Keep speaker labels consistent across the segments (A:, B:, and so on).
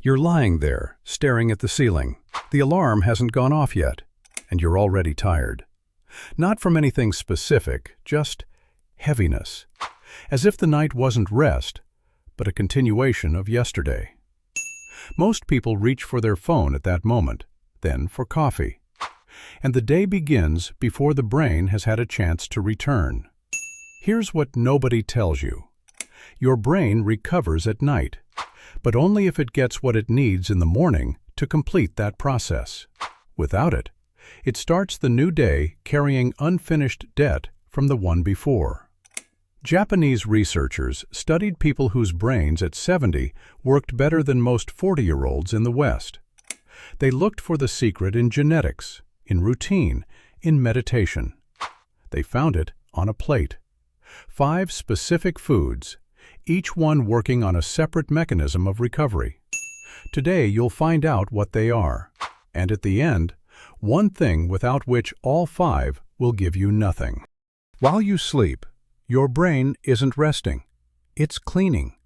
A: You're lying there, staring at the ceiling. The alarm hasn't gone off yet, and you're already tired. Not from anything specific, just heaviness. As if the night wasn't rest, but a continuation of yesterday. Most people reach for their phone at that moment, then for coffee. And the day begins before the brain has had a chance to return. Here's what nobody tells you. Your brain recovers at night, but only if it gets what it needs in the morning to complete that process. Without it, it starts the new day carrying unfinished debt from the one before. Japanese researchers studied people whose brains at 70 worked better than most 40-year-olds in the West. They looked for the secret in genetics, in routine, in meditation. They found it on a plate. 5 specific foods, each one working on a separate mechanism of recovery. Today you'll find out what they are, and at the end, one thing without which all 5 will give you nothing. While you sleep, your brain isn't resting. It's cleaning.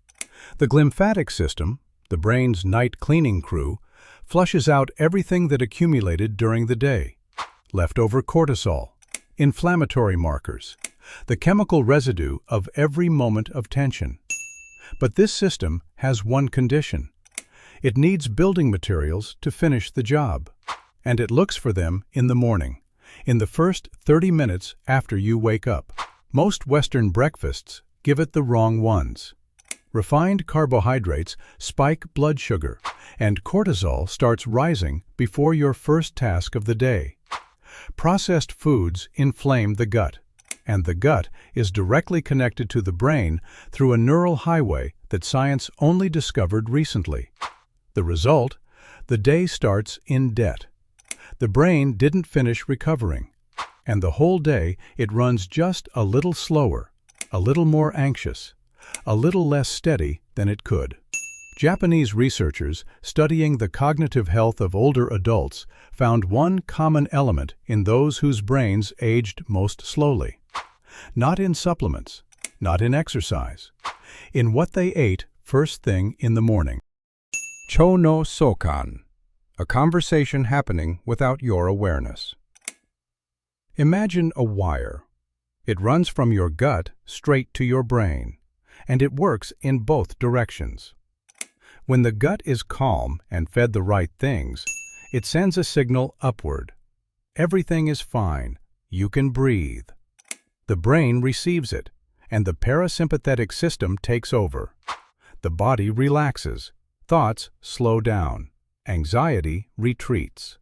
A: The glymphatic system, the brain's night cleaning crew, flushes out everything that accumulated during the day. Leftover cortisol, inflammatory markers, the chemical residue of every moment of tension. But this system has one condition. It needs building materials to finish the job. And it looks for them in the morning, in the first 30 minutes after you wake up. Most Western breakfasts give it the wrong ones. Refined carbohydrates spike blood sugar, and cortisol starts rising before your first task of the day. Processed foods inflame the gut, and the gut is directly connected to the brain through a neural highway that science only discovered recently. The result? The day starts in debt. The brain didn't finish recovering, and the whole day it runs just a little slower, a little more anxious, a little less steady than it could. Japanese researchers studying the cognitive health of older adults found one common element in those whose brains aged most slowly. Not in supplements, not in exercise, in what they ate first thing in the morning.腸脳相関, a conversation happening without your awareness. Imagine a wire. It runs from your gut straight to your brain, and it works in both directions. When the gut is calm and fed the right things, it sends a signal upward. Everything is fine. You can breathe. The brain receives it, and the parasympathetic system takes over. The body relaxes. Thoughts slow down. Anxiety retreats.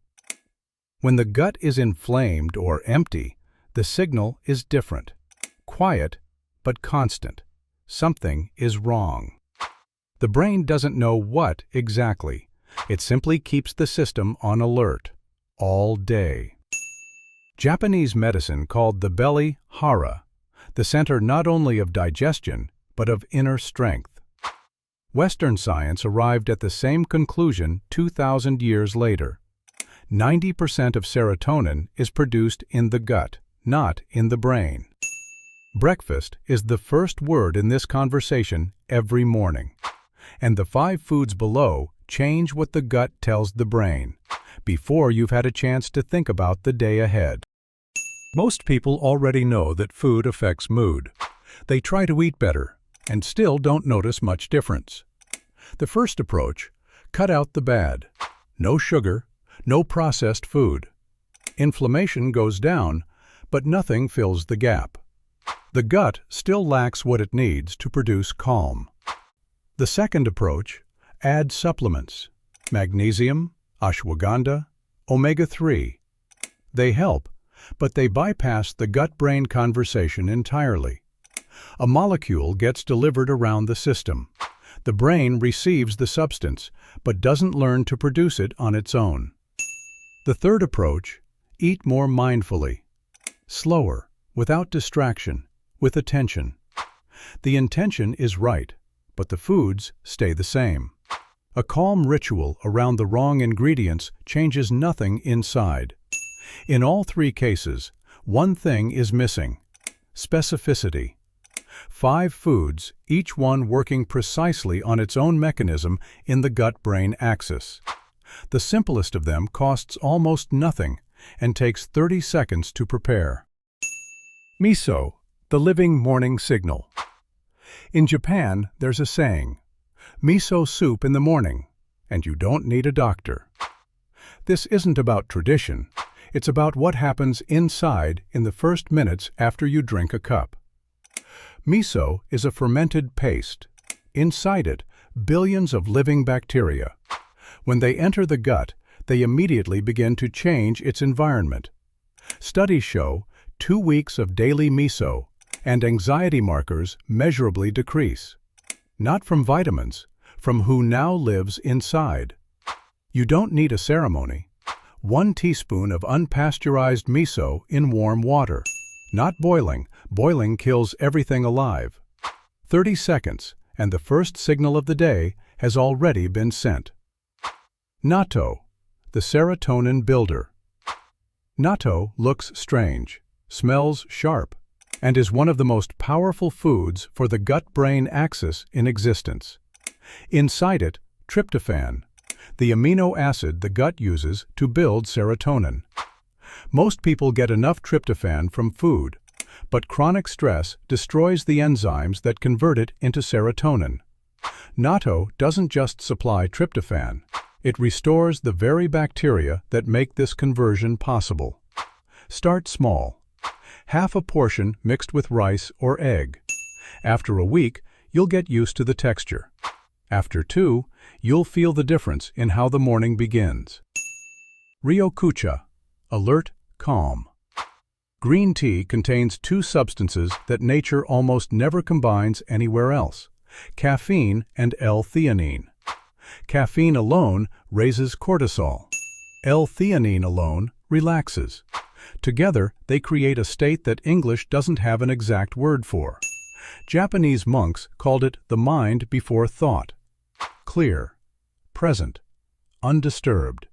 A: When the gut is inflamed or empty, the signal is different. Quiet, but constant. Something is wrong. The brain doesn't know what exactly. It simply keeps the system on alert all day. Japanese medicine called the belly hara, the center not only of digestion, but of inner strength. Western science arrived at the same conclusion 2,000 years later. 90% of serotonin is produced in the gut, not in the brain. Breakfast is the first word in this conversation every morning. And the 5 foods below change what the gut tells the brain, before you've had a chance to think about the day ahead. Most people already know that food affects mood. They try to eat better, and still don't notice much difference. The first approach, cut out the bad. No sugar, no processed food. Inflammation goes down, but nothing fills the gap. The gut still lacks what it needs to produce calm. The second approach, add supplements. Magnesium, ashwagandha, omega-3. They help, but they bypass the gut-brain conversation entirely. A molecule gets delivered around the system. The brain receives the substance, but doesn't learn to produce it on its own. The third approach, eat more mindfully. Slower, without distraction, with attention. The intention is right, but the foods stay the same. A calm ritual around the wrong ingredients changes nothing inside. In all 3 cases, one thing is missing: specificity. 5 foods, each one working precisely on its own mechanism in the gut-brain axis. The simplest of them costs almost nothing and takes 30 seconds to prepare. Miso, the living morning signal. In Japan, there's a saying, miso soup in the morning, and you don't need a doctor. This isn't about tradition, it's about what happens inside in the first minutes after you drink a cup. Miso is a fermented paste. Inside it, billions of living bacteria. When they enter the gut, they immediately begin to change its environment. Studies show 2 weeks of daily miso and anxiety markers measurably decrease. Not from vitamins, from who now lives inside. You don't need a ceremony. 1 teaspoon of unpasteurized miso in warm water. Not boiling. Boiling kills everything alive. 30 seconds, and the first signal of the day has already been sent. Natto, the serotonin builder. Natto looks strange, smells sharp, and is one of the most powerful foods for the gut-brain axis in existence. Inside it, tryptophan, the amino acid the gut uses to build serotonin. Most people get enough tryptophan from food, but chronic stress destroys the enzymes that convert it into serotonin. Natto doesn't just supply tryptophan, it restores the very bacteria that make this conversion possible. Start small. Half a portion mixed with rice or egg. After a week, you'll get used to the texture. After 2, you'll feel the difference in how the morning begins. Ryokucha, alert, calm. Green tea contains 2 substances that nature almost never combines anywhere else, caffeine and L-theanine. Caffeine alone raises cortisol. L-theanine alone relaxes. Together, they create a state that English doesn't have an exact word for. Japanese monks called it the mind before thought. Clear, present, undisturbed.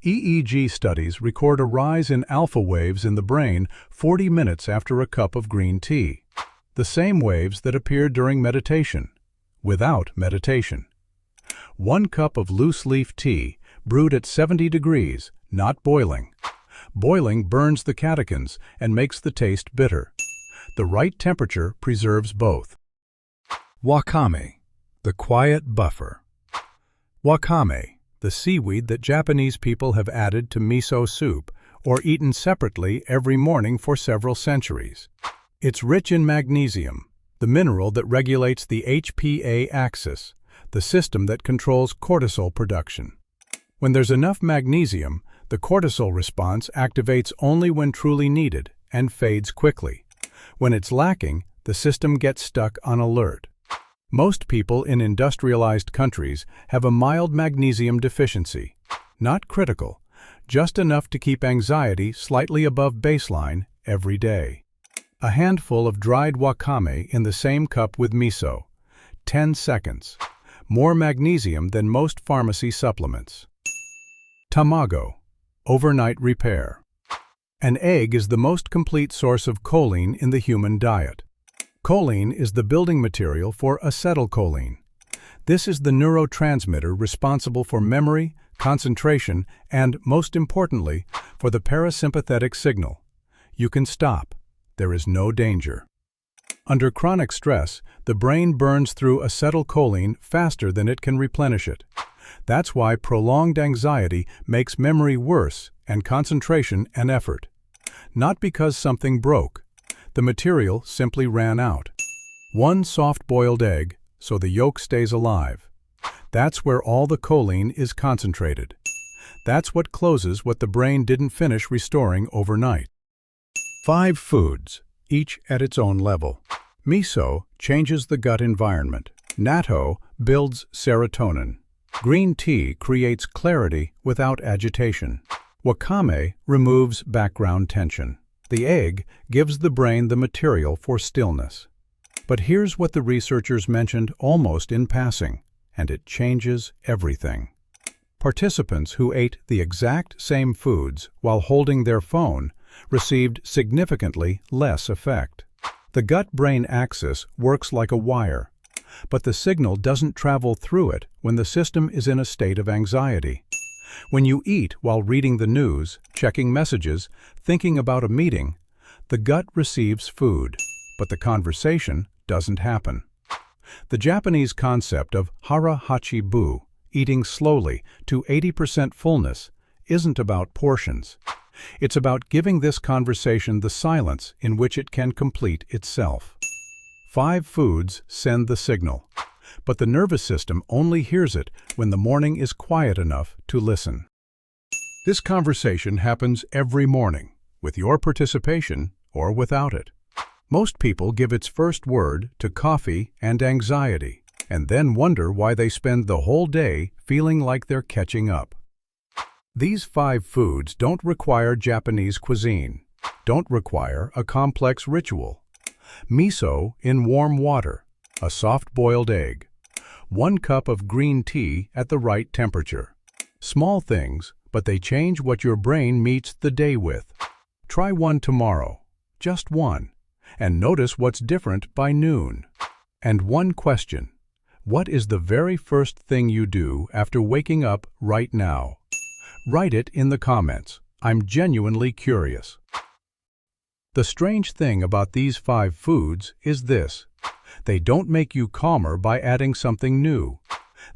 A: EEG studies record a rise in alpha waves in the brain 40 minutes after a cup of green tea. The same waves that appear during meditation, without meditation. 1 cup of loose-leaf tea, brewed at 70 degrees, not boiling. Boiling burns the catechins and makes the taste bitter. The right temperature preserves both. Wakame, the quiet buffer. Wakame, the seaweed that Japanese people have added to miso soup or eaten separately every morning for several centuries. It's rich in magnesium, the mineral that regulates the HPA axis, the system that controls cortisol production. When there's enough magnesium, the cortisol response activates only when truly needed and fades quickly. When it's lacking, the system gets stuck on alert. Most people in industrialized countries have a mild magnesium deficiency. Not critical, just enough to keep anxiety slightly above baseline every day. A handful of dried wakame in the same cup with miso. 10 seconds. More magnesium than most pharmacy supplements. Tamago, overnight repair. An egg is the most complete source of choline in the human diet. Choline is the building material for acetylcholine. This is the neurotransmitter responsible for memory, concentration, and, most importantly, for the parasympathetic signal. You can stop. There is no danger. Under chronic stress, the brain burns through acetylcholine faster than it can replenish it. That's why prolonged anxiety makes memory worse and concentration an effort. Not because something broke. The material simply ran out. 1 soft-boiled egg, so the yolk stays alive. That's where all the choline is concentrated. That's what closes what the brain didn't finish restoring overnight. 5 foods, each at its own level. Miso changes the gut environment. Natto builds serotonin. Green tea creates clarity without agitation. Wakame removes background tension. The egg gives the brain the material for stillness. But here's what the researchers mentioned almost in passing, and it changes everything. Participants who ate the exact same foods while holding their phone received significantly less effect. The gut-brain axis works like a wire, but the signal doesn't travel through it when the system is in a state of anxiety. When you eat while reading the news, checking messages, thinking about a meeting, the gut receives food, but the conversation doesn't happen. The Japanese concept of hara hachi bu, eating slowly to 80% fullness, isn't about portions. It's about giving this conversation the silence in which it can complete itself. 5 foods send the signal, but the nervous system only hears it when the morning is quiet enough to listen. This conversation happens every morning, with your participation or without it. Most people give its first word to coffee and anxiety, and then wonder why they spend the whole day feeling like they're catching up. These 5 foods don't require Japanese cuisine, don't require a complex ritual. Miso in warm water, a soft-boiled egg, 1 cup of green tea at the right temperature. Small things, but they change what your brain meets the day with. Try one tomorrow, just one, and notice what's different by noon. And one question: what is the very first thing you do after waking up right now? Write it in the comments. I'm genuinely curious. The strange thing about these 5 foods is this: they don't make you calmer by adding something new.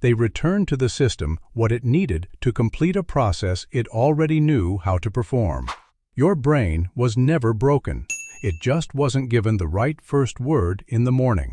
A: They return to the system what it needed to complete a process it already knew how to perform. Your brain was never broken. It just wasn't given the right first word in the morning.